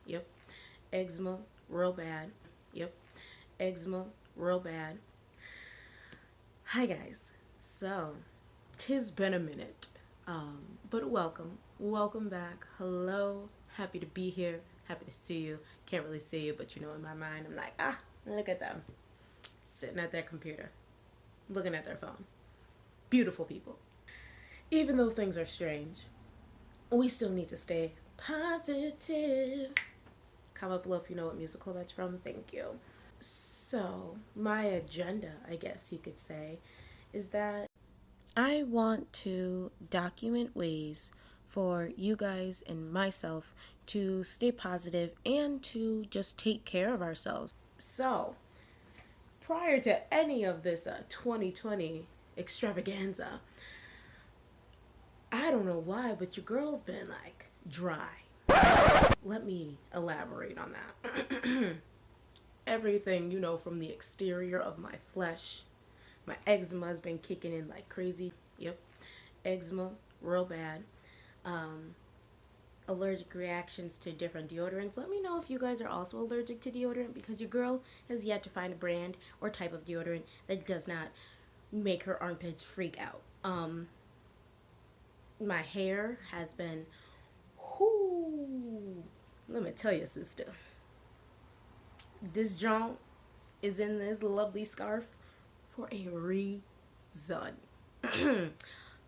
Yep. Eczema, real bad. Yep. Eczema, real bad. Hi guys. So, tis been a minute. But welcome back. Hello, happy to be here. Happy to see you. Can't really see you, but you know, in my mind, I'm like, look at them sitting at their computer, looking at their phone. Beautiful people. Even though things are strange, we still need to stay positive. Comment below if you know what musical that's from. Thank you. So, my agenda, I guess you could say, is that I want to document ways for you guys and myself to stay positive and to just take care of ourselves. So, prior to any of this 2020 extravaganza, I don't know why, but your girl's been like dry. Let me elaborate on that. Everything, you know, from the exterior of my flesh. My eczema has been kicking in like crazy. Yep. Eczema, real bad. Allergic reactions to different deodorants. Let me know if you guys are also allergic to deodorant, because your girl has yet to find a brand or type of deodorant that does not make her armpits freak out. My hair has been, whoo, let me tell you, sister. This jaunt is in this lovely scarf for a reason.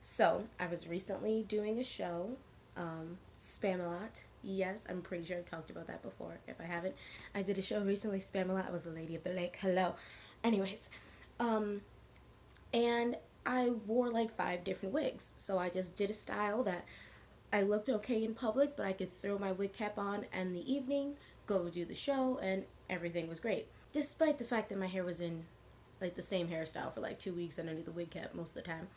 So, I was recently doing a show, Spam-A-Lot. Yes, I'm pretty sure I've talked about that before. If I haven't, I did a show recently, Spam-A-Lot. I was a lady of the lake. Hello. Anyways, and I wore like 5 different wigs. So I just did a style that I looked okay in public, but I could throw my wig cap on in the evening, go do the show, and everything was great. Despite the fact that my hair was in like the same hairstyle for like 2 weeks underneath the wig cap most of the time.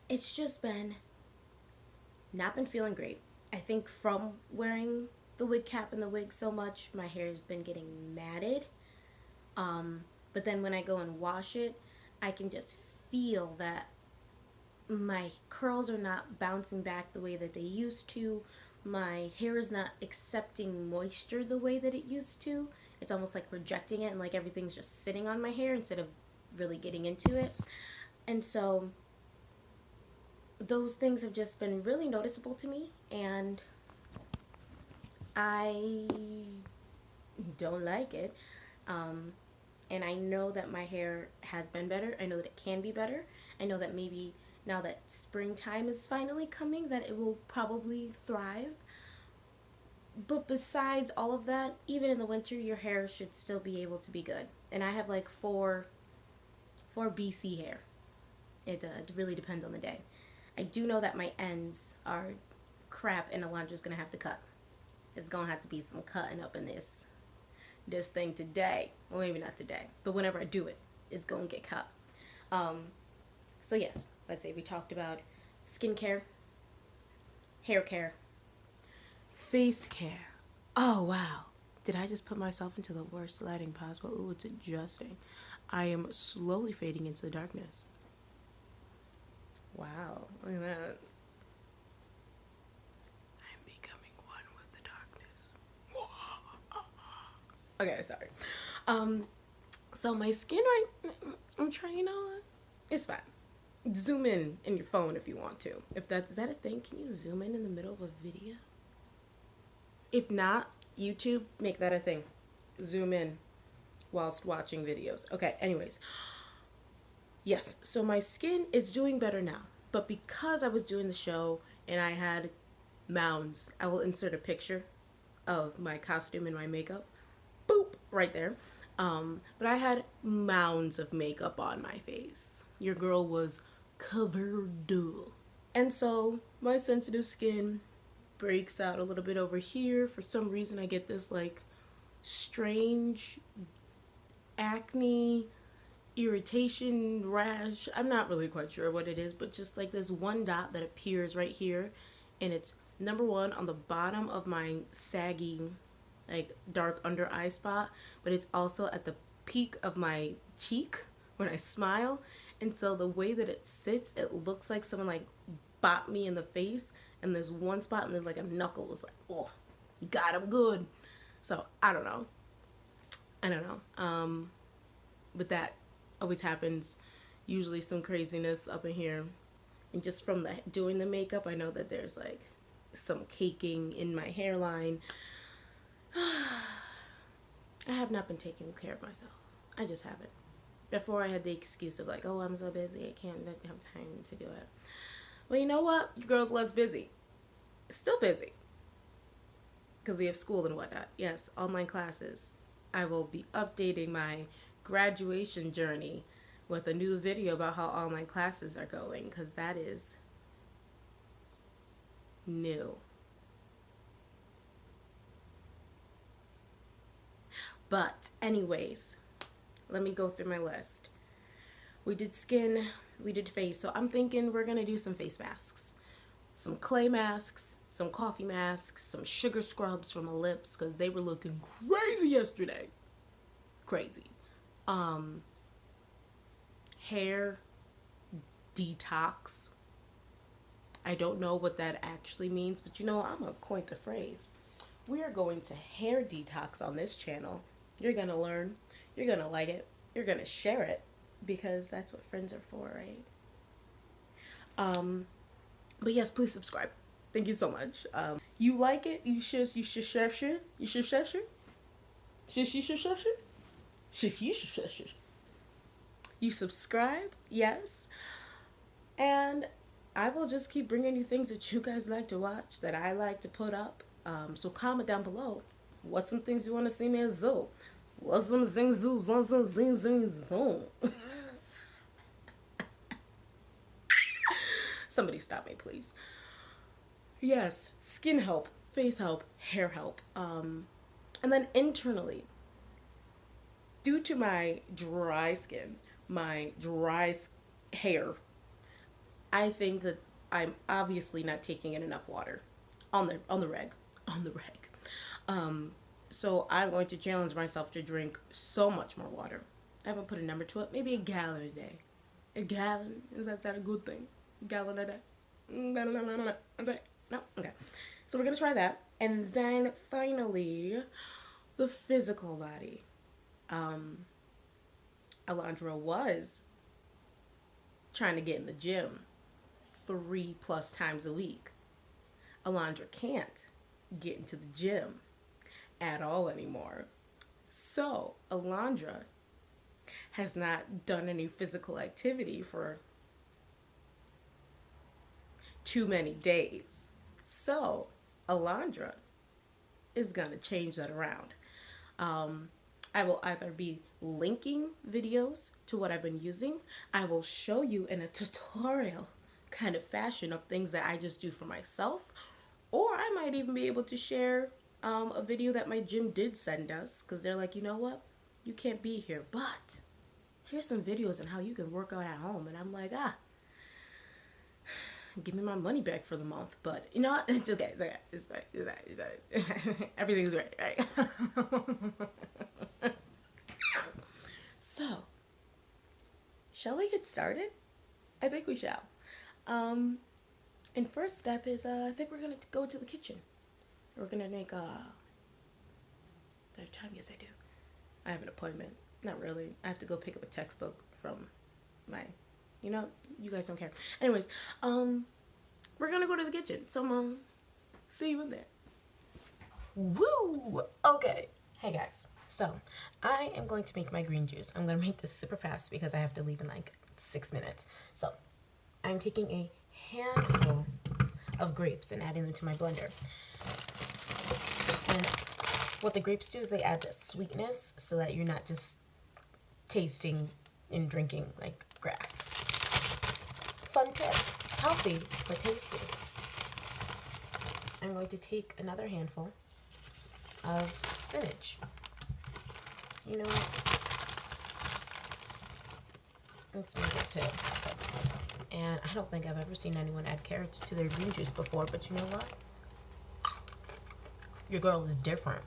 It's just been not been feeling great. I think from wearing the wig cap and the wig so much, my hair has been getting matted. But then when I go and wash it, I can just feel that my curls are not bouncing back the way that they used to. My hair is not accepting moisture the way that it used to. It's almost like rejecting it, and like everything's just sitting on my hair instead of really getting into it. And so those things have just been really noticeable to me, and I don't like it. And I know that my hair has been better. I know that it can be better. I know that maybe now that springtime is finally coming, that it will probably thrive. But besides all of that, even in the winter, your hair should still be able to be good. And I have like four BC hair. It really depends on the day. I do know that my ends are crap, and Alondra's gonna have to cut. It's gonna have to be some cutting up in this thing today. Well, maybe not today, but whenever I do it, it's gonna get cut. So yes, let's say we talked about skincare, hair care, face care. Oh wow. Did I just put myself into the worst lighting possible? Ooh, it's adjusting. I am slowly fading into the darkness. Wow, look at that. I'm becoming one with the darkness. Okay, sorry. So my skin right, I'm trying, you know, it's fine. Zoom in your phone if you want to. If that's, is that a thing? Can you zoom in the middle of a video? If not, YouTube, make that a thing. Zoom in whilst watching videos. Okay, anyways. Yes, so my skin is doing better now. But because I was doing the show and I had mounds, I will insert a picture of my costume and my makeup. Boop, right there. But I had mounds of makeup on my face. Your girl was covered. And so my sensitive skin breaks out a little bit over here. For some reason, I get this like strange acne, irritation, rash. I'm not really quite sure what it is, but just like this one dot that appears right here. And it's number one on the bottom of my saggy, like dark under eye spot, but it's also at the peak of my cheek when I smile. And so the way that it sits, it looks like someone like bop me in the face, and there's one spot and there's like a knuckle. It's like, oh, you got him good. So I don't know. But that always happens. Usually some craziness up in here. And just from doing the makeup, I know that there's like some caking in my hairline. I have not been taking care of myself. I just haven't. Before I had the excuse of like, oh, I'm so busy, I can't have time to do it. Well, you know what? Your girl's less busy. Still busy. Because we have school and whatnot. Yes, online classes. I will be updating my graduation journey with a new video about how online classes are going, because that is new. But anyways, let me go through my list. We did skin, we did face, so I'm thinking we're gonna do some face masks. Some clay masks, some coffee masks, some sugar scrubs for my lips, because they were looking crazy yesterday. Crazy. Hair detox. I don't know what that actually means, but you know, I'm gonna coin the phrase. We are going to hair detox on this channel. You're gonna learn, you're gonna like it, you're gonna share it, because that's what friends are for, right? But yes, please subscribe. Thank you so much. You like it? You should share. You should share. You subscribe, yes. And I will just keep bringing you things that you guys like to watch, that I like to put up. So comment down below. What's some things you want to see me as Zoe? What's some zing zoo zing zone? Somebody stop me, please. Yes, skin help, face help, hair help. And then internally, due to my dry skin, my dry hair, I think that I'm obviously not taking in enough water on the reg. So I'm going to challenge myself to drink so much more water. I haven't put a number to it. Maybe a gallon a day. A gallon? Is that a good thing? A gallon a day? No? Okay. So we're going to try that. And then finally, the physical body. Alondra was trying to get in the gym 3+ times a week. Alondra can't get into the gym at all anymore. So Alondra has not done any physical activity for too many days. So Alondra is gonna change that around. I will either be linking videos to what I've been using. I will show you in a tutorial kind of fashion of things that I just do for myself, or I might even be able to share a video that my gym did send us, because they're like, you know what, you can't be here, but here's some videos on how you can work out at home. And I'm like, give me my money back for the month. But you know what, it's okay, it's fine. Everything's right, right? So shall we get started? I think we shall. And first step is I think we're gonna go to the kitchen. We're gonna make do I have time? Yes, I do. I have an appointment. Not really. I have to go pick up a textbook from my, you know, you guys don't care. Anyways, we're gonna go to the kitchen. So I'm gonna see you in there. Woo! Okay. Hey guys. So I am going to make my green juice. I'm gonna make this super fast because I have to leave in like 6 minutes. So I'm taking a handful of grapes and adding them to my blender. And what the grapes do is they add that sweetness so that you're not just tasting and drinking like grass. Fun tip, healthy but tasty. I'm going to take another handful of spinach. You know what? Let's make it 2 cups. And I don't think I've ever seen anyone add carrots to their green juice before, but you know what? Your girl is different.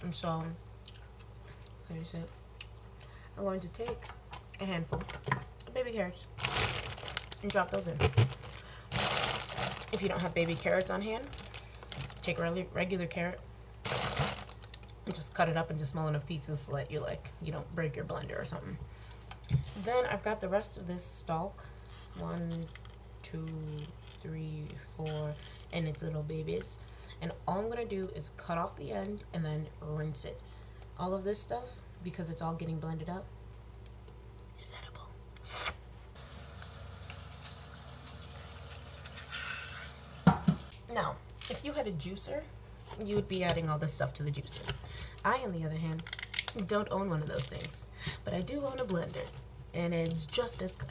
And so, I'm going to take a handful of baby carrots and drop those in. If you don't have baby carrots on hand, take a regular carrot and just cut it up into small enough pieces so that you don't break your blender or something. Then I've got the rest of this stalk, 1, 2, 3, 4, and its little babies. And all I'm gonna do is cut off the end and then rinse it. All of this stuff, because it's all getting blended up, is edible. Now, if you had a juicer, you would be adding all this stuff to the juicer. I, on the other hand, don't own one of those things, but I do own a blender, and it's just as good.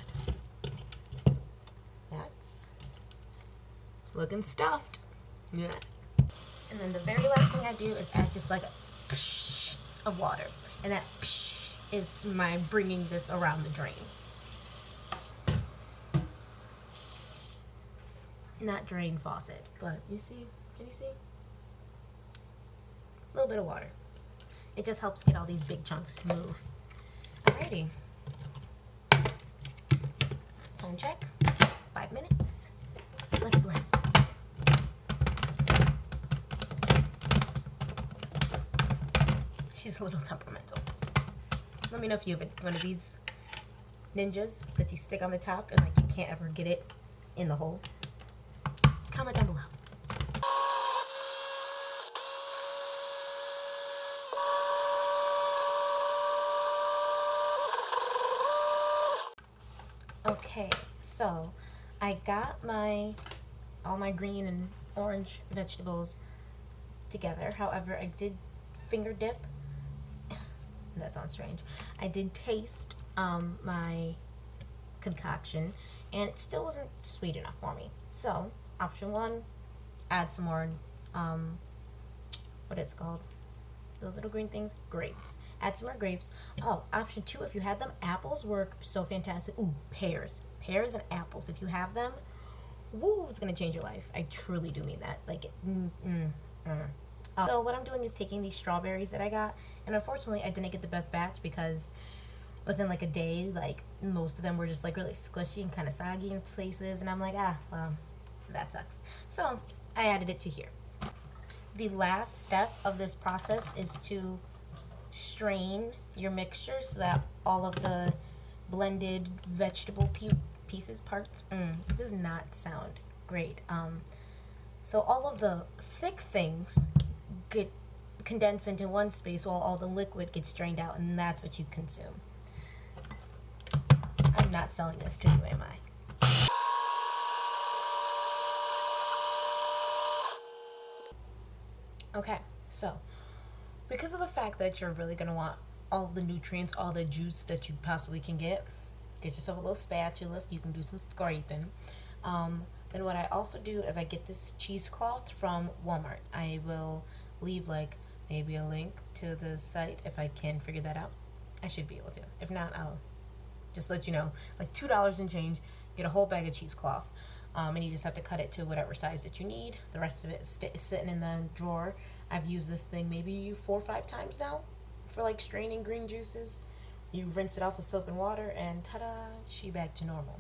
That's looking stuffed. Yeah. And then the very last thing I do is add just like a psh of water, and that psh is my bringing this around the drain. Not drain faucet, but you see? Can you see? A little bit of water. It just helps get all these big chunks to move. Alrighty. Time check. 5 minutes. Let's blend. She's a little temperamental. Let me know if you have one of these ninjas that you stick on the top and like you can't ever get it in the hole. Comment down below. Okay, so I got all my green and orange vegetables together. However, I did finger dip. That sounds strange. I did taste my concoction, and it still wasn't sweet enough for me. So, option 1, add some more, what it's called? Those little green things? Grapes. Add some more grapes. Oh, option 2, if you had them, apples work so fantastic. Ooh, pears. Pears and apples. If you have them, woo, it's going to change your life. I truly do mean that. Like, So what I'm doing is taking these strawberries that I got, and unfortunately I didn't get the best batch because within like a day, like most of them were just like really squishy and kind of soggy in places, and I'm like, well, that sucks. So I added it to here. The last step of this process is to strain your mixture so that all of the blended vegetable parts, it does not sound great. So all of the thick things get condensed into one space while all the liquid gets drained out, and that's what you consume. I'm not selling this to you, am I? Okay, so because of the fact that you're really going to want all the nutrients, all the juice that you possibly can get yourself a little spatula so you can do some scraping. Then what I also do is I get this cheesecloth from Walmart. I will leave like maybe a link to the site if I can figure that out. I should be able to. If not, I'll just let you know. Like $2 and change, get a whole bag of cheesecloth. And you just have to cut it to whatever size that you need. The rest of it is sitting in the drawer. I've used this thing maybe 4 or 5 times now for like straining green juices. You rinse it off with soap and water, and ta-da, she back to normal.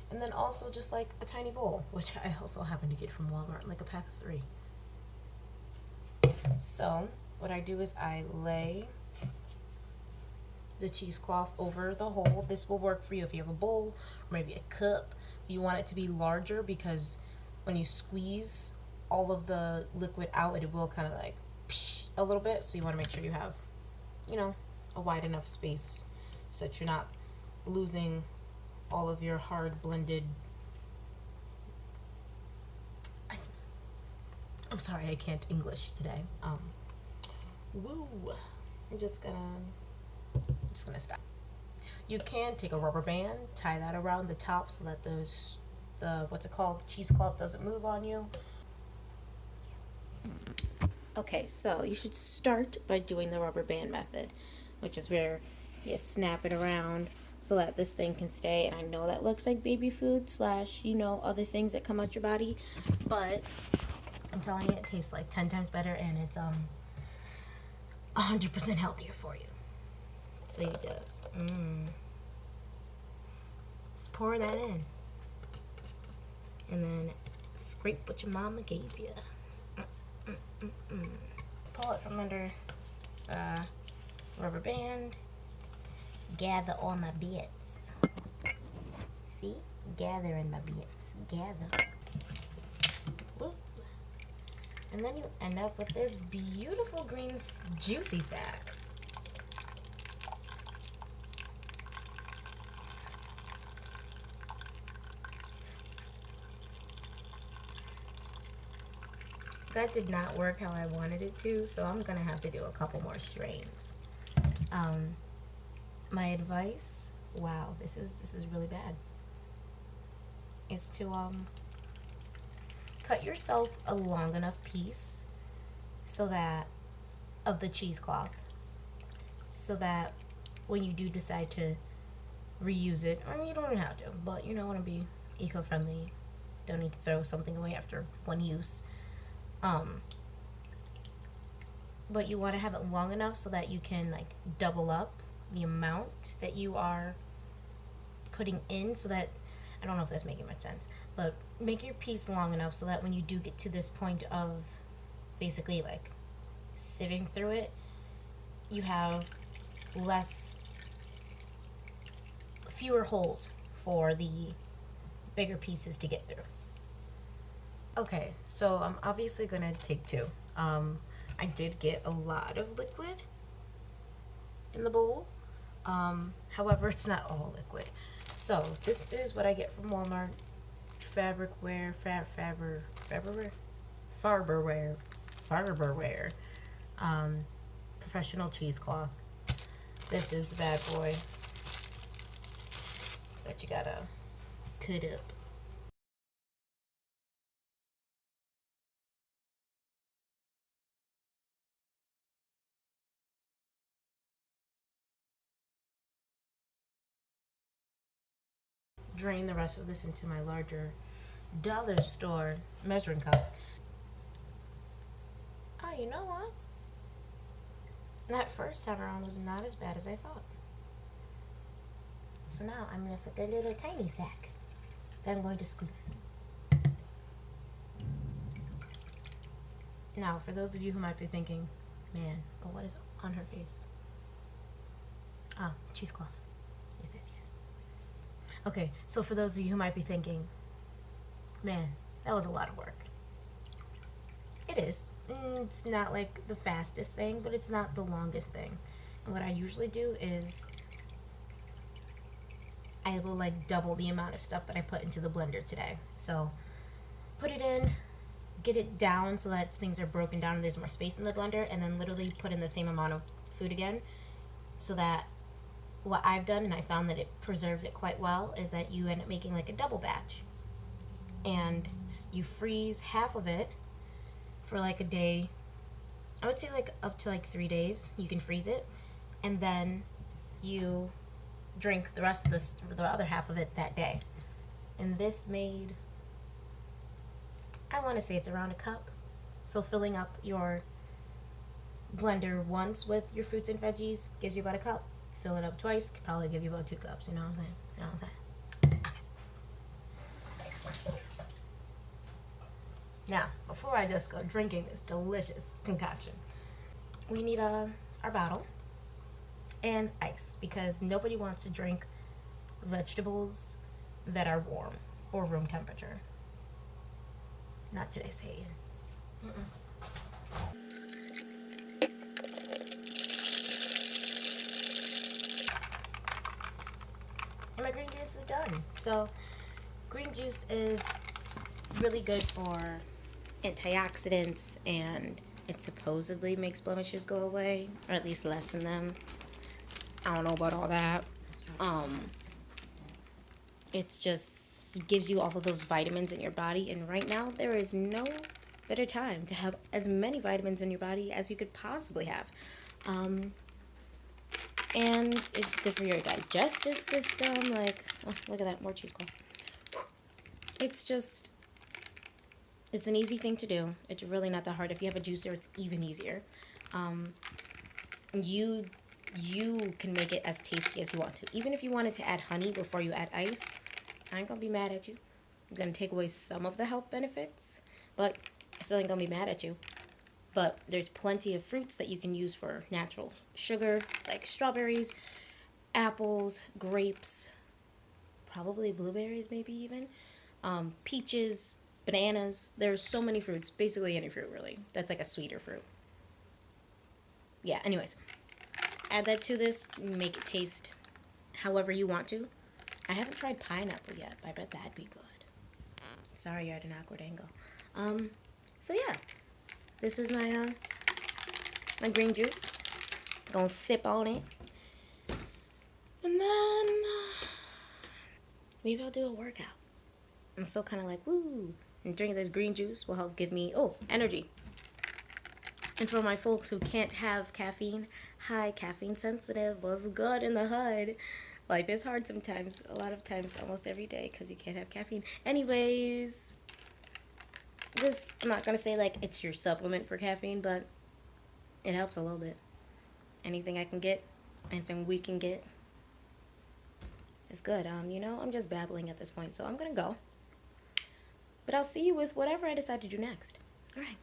And then also just like a tiny bowl, which I also happen to get from Walmart, like a pack of 3. So what I do is I lay the cheesecloth over the hole. This will work for you if you have a bowl or maybe a cup. You want it to be larger because when you squeeze all of the liquid out, it will kind of like psh a little bit. So you want to make sure you have, a wide enough space so that you're not losing all of your hard blended. I'm sorry, I can't English today. Woo. I'm just gonna stop. You can take a rubber band, tie that around the top so that the cheesecloth doesn't move on you. Okay, so you should start by doing the rubber band method, which is where you snap it around so that this thing can stay. And I know that looks like baby food / other things that come out your body, but I'm telling you, it tastes like 10 times better, and it's 100% healthier for you. So you just just pour that in, and then scrape what your mama gave you. Pull it from under rubber band. Gather all my bits. See? Gathering my bits. Gather. Whoop. And then you end up with this beautiful green juicy sack. That did not work how I wanted it to, so I'm gonna have to do a couple more strains. My advice, wow, this is really bad, is to cut yourself a long enough piece so that of the cheesecloth, so that when you do decide to reuse it, I mean, you don't even have to, but you know, want to be eco-friendly, don't need to throw something away after one use. But you want to have it long enough so that you can like double up the amount that you are putting in, so that, I don't know if that's making much sense, but make your piece long enough so that when you do get to this point of basically like sieving through it, you have fewer holes for the bigger pieces to get through. Okay, so I'm obviously gonna take two. I did get a lot of liquid in the bowl. However, it's not all liquid. So this is what I get from Walmart. Farberware. Professional cheesecloth. This is the bad boy that you gotta cut up. Drain the rest of this into my larger dollar store measuring cup. Oh, you know what? That first time around was not as bad as I thought. So now I'm left with a little tiny sack that I'm going to squeeze. Now, for those of you who might be thinking, man, but what is on her face? Ah, cheesecloth. Yes. Okay, so for those of you who might be thinking, man, that was a lot of work. It is. It's not like the fastest thing, but it's not the longest thing. And what I usually do is I will like double the amount of stuff that I put into the blender today. So put it in, get it down so that things are broken down and there's more space in the blender, and then literally put in the same amount of food again, so that what I've done, and I found that it preserves it quite well, is that you end up making like a double batch, and you freeze half of it for like a day. I would say like up to like 3 days you can freeze it, and then you drink the rest of the other half of it that day. And this made, I want to say it's around a cup. So filling up your blender once with your fruits and veggies gives you about a cup. Fill it up twice, could probably give you about 2 cups. You know what I'm saying? You know what I'm saying? Okay. Now, before I just go drinking this delicious concoction, we need our bottle and ice, because nobody wants to drink vegetables that are warm or room temperature. Not today, Satan. And my green juice is done. So green juice is really good for antioxidants, and it supposedly makes blemishes go away, or at least lessen them. I don't know about all that. It's just gives you all of those vitamins in your body, and right now there is no better time to have as many vitamins in your body as you could possibly have. And it's good for your digestive system. Like, oh, look at that, more cheesecloth. It's an easy thing to do. It's really not that hard. If you have a juicer, it's even easier. You can make it as tasty as you want to. Even if you wanted to add honey before you add ice, I ain't gonna be mad at you. I'm going to take away some of the health benefits, but I still ain't going to be mad at you. But there's plenty of fruits that you can use for natural sugar, like strawberries, apples, grapes, probably blueberries, maybe even, peaches, bananas. There's so many fruits, basically any fruit, really. That's like a sweeter fruit. Yeah, anyways, add that to this, make it taste however you want to. I haven't tried pineapple yet, but I bet that'd be good. Sorry, you're at an awkward angle. So yeah, this is my my green juice. Gonna sip on it, and then maybe I'll do a workout. I'm still kind of like woo, and drinking this green juice will help give me energy. And for my folks who can't have caffeine, hi, caffeine sensitive, what's good in the hood? Life is hard sometimes, a lot of times, almost every day, because you can't have caffeine. Anyways, this, I'm not going to say like it's your supplement for caffeine, but it helps a little bit. Anything I can get, anything we can get, is good. I'm just babbling at this point, so I'm going to go. But I'll see you with whatever I decide to do next. All right.